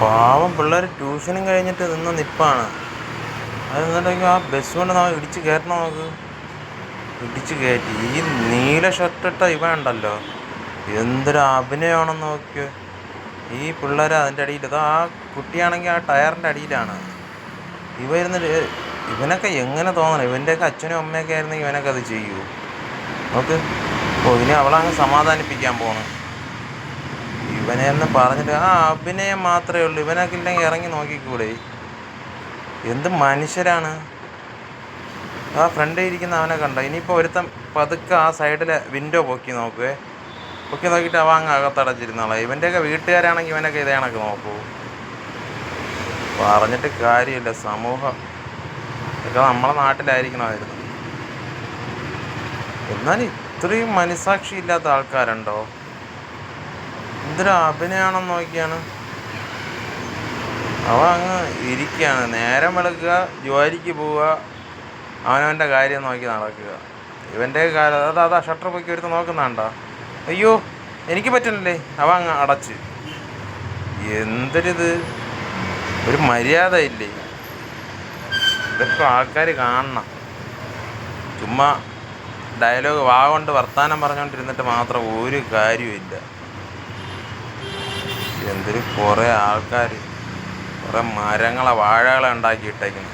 പാവം പിള്ളേർ ട്യൂഷനും കഴിഞ്ഞിട്ട് നിന്ന് നിപ്പാണ്. അത് എന്നിട്ടെങ്കിൽ ആ ബസ് കൊണ്ട് നമുക്ക് ഇടിച്ച് കയറ്റണം. നമുക്ക് ഇടിച്ച് കയറ്റി ഈ നീല ഷർട്ടിട്ട ഇവ ഉണ്ടല്ലോ, എന്തൊരു അഭിനയമാണെന്ന് നോക്കിയോ. ഈ പിള്ളേർ അതിൻ്റെ അടിയിൽ, ഇതാ ആ കുട്ടിയാണെങ്കിൽ ആ ടയറിൻ്റെ അടിയിലാണ്. ഇവനൊക്കെ എങ്ങനെ തോന്നണം? ഇവൻ്റെയൊക്കെ അച്ഛനും അമ്മയൊക്കെ ആയിരുന്നെങ്കിൽ ഇവനൊക്കെ അത് ചെയ്യൂ. നോക്ക്, ഇനി അവളങ്ങ് സമാധാനിപ്പിക്കാൻ പോണു. ഇവനെന്ന് പറഞ്ഞിട്ട് ആ അഭിനയം മാത്രമേ ഉള്ളൂ. ഇവനൊക്കെ ഇല്ലെങ്കിൽ ഇറങ്ങി നോക്കിക്കൂടെ? എന്ത് മനുഷ്യരാണ്. ആ ഫ്രണ്ടിൽ ഇരിക്കുന്ന അവനെ കണ്ടോ? ഇനിയിപ്പോൾ ഒരുത്തൻ പതുക്കെ ആ സൈഡിലെ വിൻഡോ പൊക്കി നോക്കുവേ. പൊക്കി നോക്കിയിട്ട് അവൻ അങ്ങ് അകത്തടച്ചിരുന്നോളാം. ഇവൻ്റെയൊക്കെ വീട്ടുകാരാണെങ്കിൽ ഇവനൊക്കെ ഇതേ കണക്ക് നോക്കൂ. പറഞ്ഞിട്ട് കാര്യമില്ല. സമൂഹം ഒക്കെ നമ്മളെ നാട്ടിലായിരിക്കണമായിരുന്നു. എന്നാൽ ഇത്രയും മനസാക്ഷി ഇല്ലാത്ത ആൾക്കാരുണ്ടോ? എന്തൊരു അഭിനയമാണെന്ന് നോക്കിയാണ്. അവ അങ്ങ് ഇരിക്കുകയാണ്. നേരം വെളുക്കുക, ജോലിക്ക് പോവുക, അവനവൻ്റെ കാര്യം നോക്കി നടക്കുക. ഇവൻ്റെ കാലം അതാ ഷട്ടർ പൊക്കി എടുത്ത് നോക്കുന്നുണ്ടോ? അയ്യോ എനിക്ക് പറ്റുന്നില്ലേ. അവ അങ്ങ് അടച്ച്. എന്തൊരിത്, ഒരു മര്യാദ ഇല്ലേ? ഇതൊക്കെ ആൾക്കാർ കാണണം. ചുമ്മാ ഡയലോഗ് കൊണ്ട് വർത്താനം പറഞ്ഞുകൊണ്ടിരുന്നിട്ട് മാത്രം ഒരു കാര്യമില്ല. എന്തൊരു കുറേ ആൾക്കാർ, കുറേ മരങ്ങളെ വാഴകളെ ഉണ്ടാക്കിയിട്ടേക്കുന്നു.